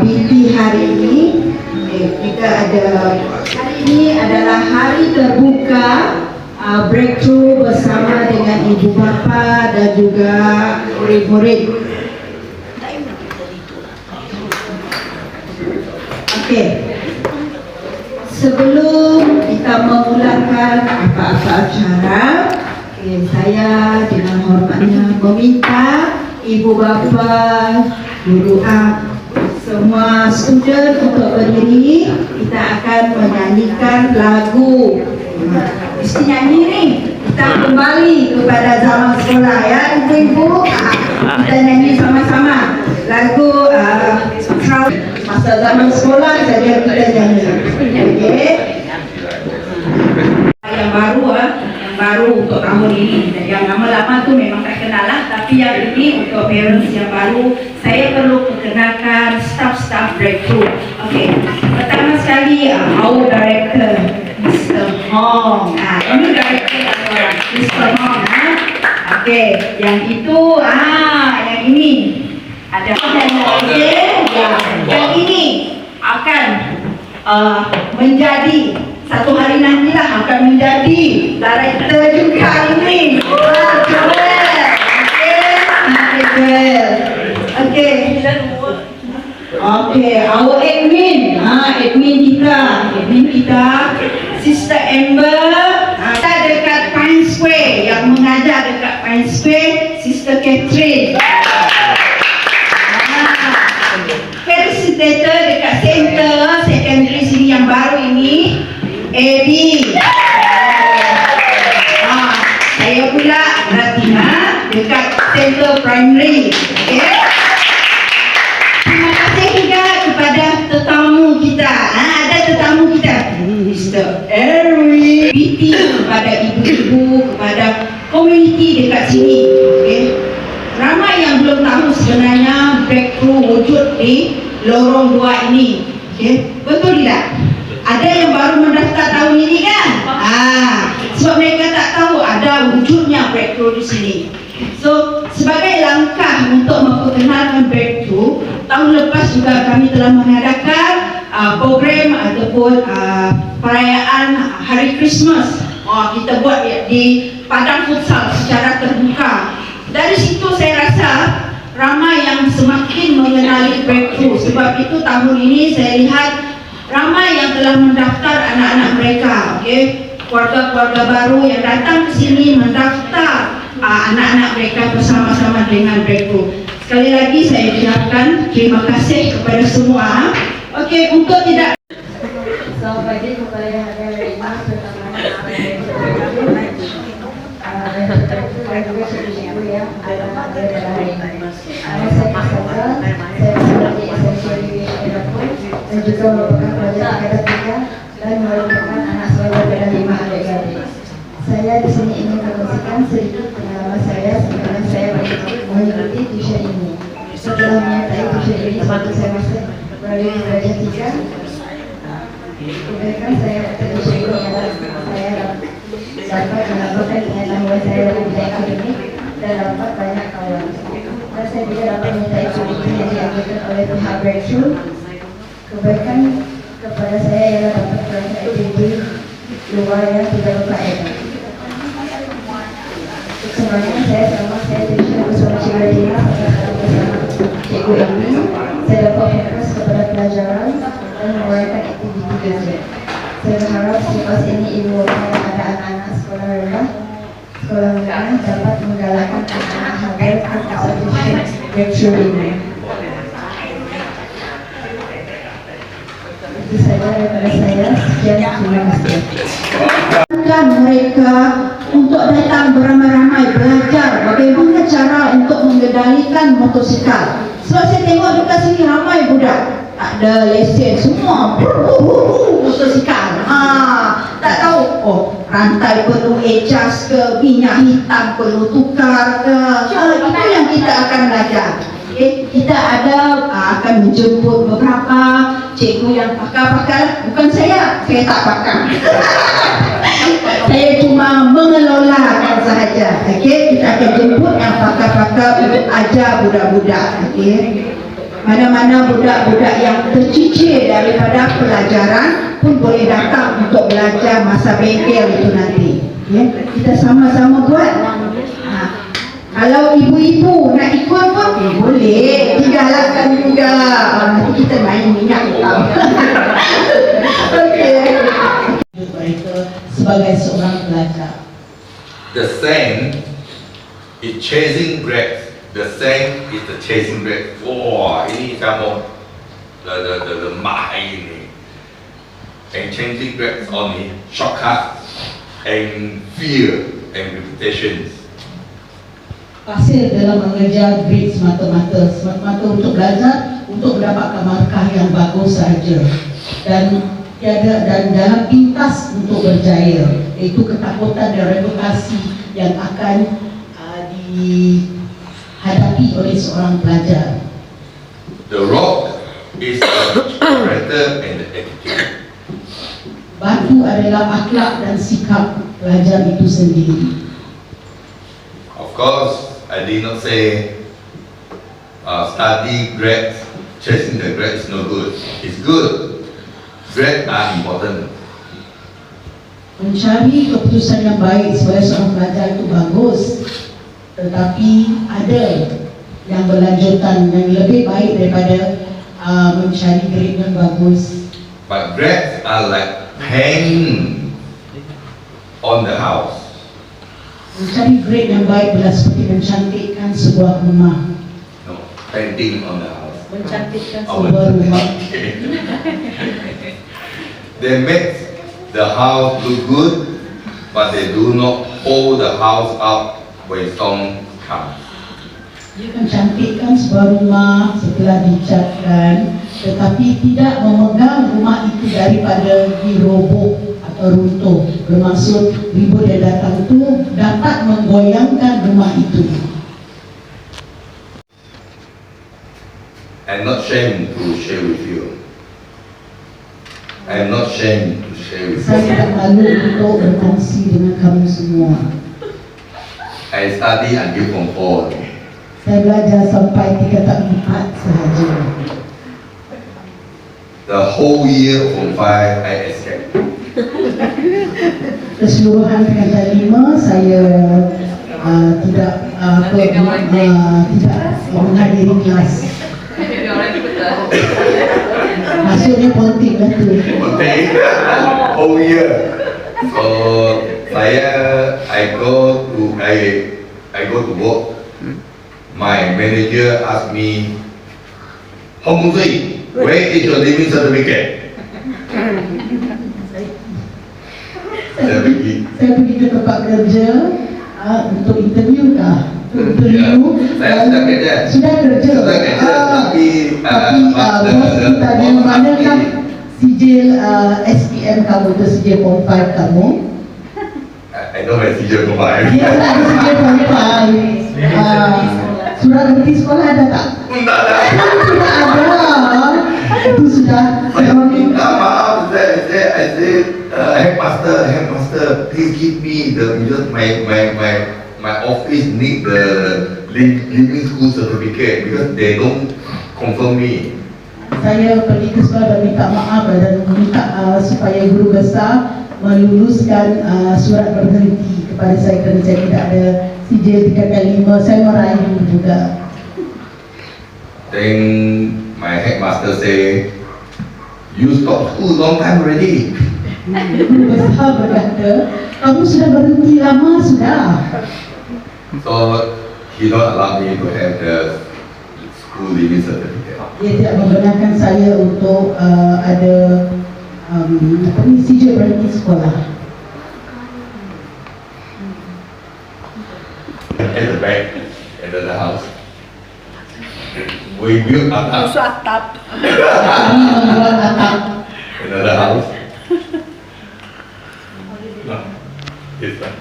BP hari ini kita ada, hari ini adalah hari terbuka breakthrough bersama dengan ibu bapa dan juga murid-murid. Okey, sebelum kita memulakan apa-apa acara, saya dengan hormatnya meminta ibu bapa, guru semua student untuk berdiri. Kita akan menyanyikan lagu. Mesti nyanyi ni. Kita kembali kepada zaman sekolah ya ibu-ibu. Kita nyanyi sama-sama lagu masa zaman sekolah saja kita nyanyi. Okey. Yang baru yang baru untuk tahun ini. Yang lama-lama tu memang tak kenal lah, tapi yang ini untuk parents yang baru, saya perlu perkenalkan staff breakthrough. Okey. Pertama sekali our director Mr. Hong. Ini director Mr. Hong. Okey, yang itu yang ini ada yang ini akan menjadi satu hari nantilah akan menjadi director juga ini. Okey, our admin kita Sister Amber, kita dekat Pine Square, yang mengajar dekat Pine Square Sister Catherine. Facilitator dekat center secondary sini yang baru ini Eddie. Saya pula Ratina dekat center primary. Okay. Terima kasih juga kepada tetamu kita. Ada tetamu kita Mr. Erwin, PT, kepada ibu-ibu, kepada komuniti dekat sini. Okay. Ramai yang belum tahu sebenarnya breakthrough wujud di lorong 2 ini. Okay. Betul tidak? Ada yang baru mendaftar tahun ini kan? Sebab mereka tak tahu ada wujudnya breakthrough di sini. So, sebagai langkah untuk memperkenalkan breakthrough, tahun lepas juga kami telah mengadakan program ataupun perayaan Hari Christmas. Kita buat di padang futsal secara terbuka. Dari situ saya rasa ramai yang semakin mengenali breakthrough. Sebab itu tahun ini saya lihat ramai yang telah mendaftar anak-anak mereka. Okay? Keluarga-keluarga baru yang datang ke sini mendaftar anak-anak mereka bersama-sama dengan breakthrough. Sekali lagi saya ucapkan terima kasih kepada semua. Okey, untuk tidak selamat pagi kepada yang ada di rumah, terutama dan juga ibu yang ada pada hari ini. Saya Kasata, saya sebagai esensial dan juga merupakan pelajar akademika dan merupakan anak sekolah pada 5 adik-adik. Saya di sini ingin mengkongsikan sedikit pengalaman saya sebelum saya mengikuti tuition ini. Setelah menyertai tuition ini sebelum saya masuk melalui darjah 3, kebanyakan saya waktu tuition ini adalah saya dapat melakukan pengetahuan saya dalam bidang akademik dan dapat banyak kawan. Dan saya juga dapat menyertai kurikulum yang diajarkan oleh pihak breakthrough. Kebaikan kepada saya ialah dapat melakukan aktiviti luar yang tidak berfaedah. Sebenarnya selama saya tuition bersama Cikgu Radina bersama Cikgu ini, saya dapat fokus kepada pelajaran dan menguraikan aktiviti belajar. Saya berharap selepas ini ibu bapa dan ada anak-anak sekolah rendah, sekolah menengah dapat menggalakkan anak-anak agar ikut tuition breakthrough ini. Itu saja daripada saya. Sekian, terima kasih. Mereka untuk datang beramai-ramai belajar bagaimana cara untuk mengendalikan motosikal. Sebab saya tengok dekat sini ramai budak tak ada lesen semua motosikal. Tak tahu rantai perlu adjust ke, minyak hitam perlu tukar ke. Itu yang kita akan belajar. Okay. Kita ada akan akan menjemput beberapa cikgu yang pakar-pakar. Bukan saya tak pakar. Saya cuma mengelolakan sahaja. Okey, kita akan jemput yang pakar-pakar untuk ajar budak-budak. Okey. Mana-mana budak-budak yang tercicir daripada pelajaran pun boleh datang untuk belajar masa bengkel itu nanti. Okay? Kita sama-sama buat. Kalau ibu-ibu nak ikut pun boleh. Tinggalkan juga. Nanti kita main minyak hitam. Okey. Mereka sebagai seorang pelajar. The same is chasing grapes. The same is the chasing grapes. Wah, ini kamu the mahal ini. And chasing grapes only shortcut and fear and reputations. Pasir dalam mengejar grade semata-mata untuk belajar, untuk mendapatkan markah yang bagus saja, dan dalam pintas untuk berjaya, iaitu ketakutan dan reputasi yang akan dihadapi oleh seorang pelajar. The rock is the character and the attitude. Batu adalah akhlak dan sikap pelajar itu sendiri. Of course, I did not say study grades, chasing the grades is no good. It's good. Grades are important. Mencari keputusan yang baik sebagai seorang pelajar itu bagus, tetapi ada yang berlanjutan yang lebih baik daripada mencari grade yang bagus. But grades are like paint on the house. Mencari grade yang baik adalah seperti mencantikkan sebuah rumah. No, painting on the house. Mencantikkan Oh, sebuah rumah. They make the house look good, but they do not hold the house up when storm comes. Dia mencantikkan sebuah rumah setelah dicatkan, tetapi tidak memegang rumah itu daripada diroboh atau runtuh. Bermaksud ribut yang datang itu dapat menggoyangkan rumah itu. I'm not ashamed to share with you. I'm not ashamed to share with Saya you. tidak malu untuk berkongsi dengan kamu semua. I study until Form 4. Saya belajar sampai tingkatan 4 sahaja. The whole year Form 5 I escaped. Keseluruhan tingkatan 5 saya tidak menghadiri kelas. Maksudnya politik lah tu. Okay. Whole year. So I go to work. My manager asked me, Hong Muzui, where is your living certificate? Saya pergi ke tempat kerja untuk interview kah? Saya sudah kerja. Sudah kerja. Tapi bos kita di mana kan sijil SPM kamu tu, sijil Form 5 kamu? I don't have sijil Form 5. Dia ada sijil Form 5. Surat berhenti sekolah ada tak? Tak ada. Tidak ada. Itu sudah. Saya minta maaf. I said, headmaster, please give me because my office need the living school certificate because they don't confirm me. Saya pergi ke sekolah dan minta maaf dan minta supaya guru besar meluluskan surat berhenti kepada saya kerana saya tidak ada sijil tingkatan 5. Saya merayu juga. Then my headmaster say, you stop school long time already. Guru besar berkata, kamu sudah berhenti lama sudah. So he don't allow me to have the school living certificate. Dia tidak membenarkan saya untuk ada sijil berhenti sekolah. At the back, at the house, we built atap. Kami membuat atap. another house. No, this one.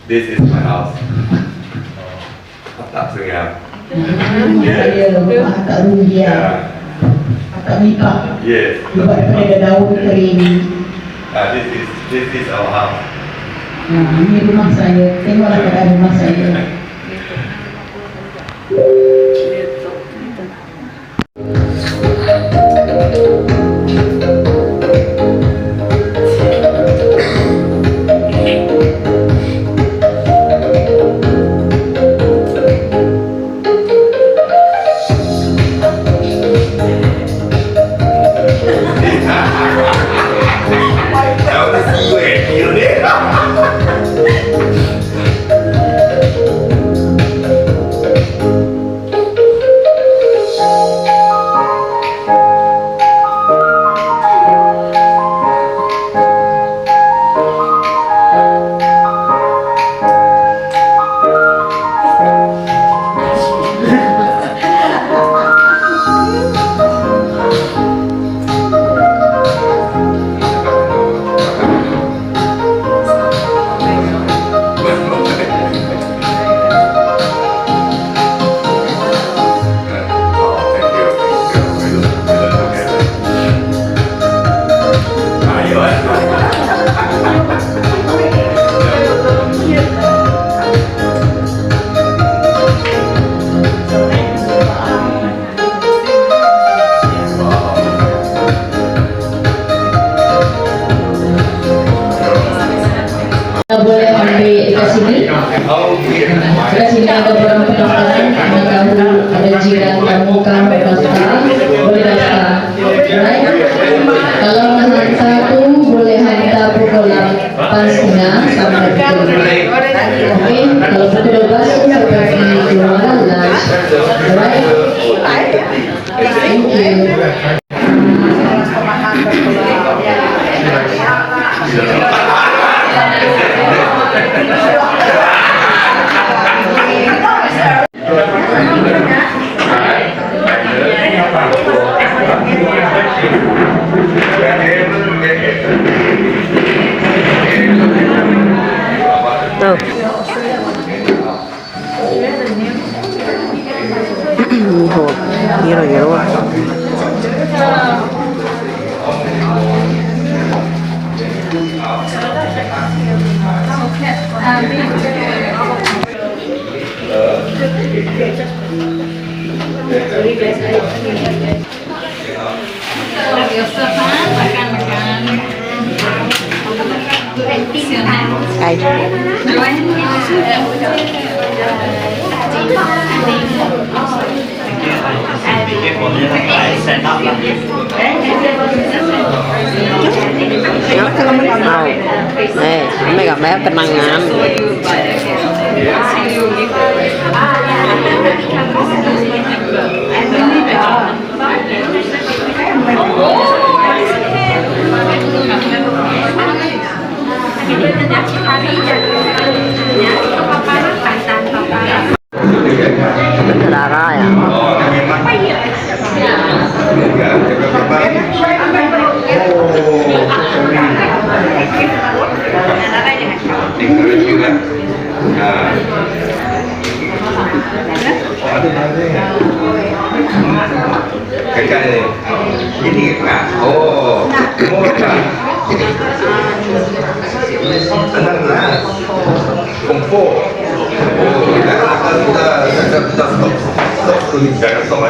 This is my house. Atap Singapore. Saya agak rugi ya. Agak mikap. Yes. Sebab daripada daun kering. This is our house. Ini rumah saya. Tengoklah keadaan rumah saya. That was you and you there. Boleh ambil dekat sini. Oh, Dekat sini ada beberapa pendaftaran. Ada kamu, ada jiran kamu, kamu daftar. Boleh daftar. Right? Kalau menghantar tu boleh hantar pukul 8.30 sampai pukul 5. Okey? Kalau pukul 12 kita pergi keluar lunch. Right? Thank you. Tuh. Hộp giro Cay. Mau. Mấy bé kenangan. Darah ya. Kakak ni, ini kakak. Oh, murah. Tenang lah. Kumpul. Oh, kita stop dulu, jangan stop.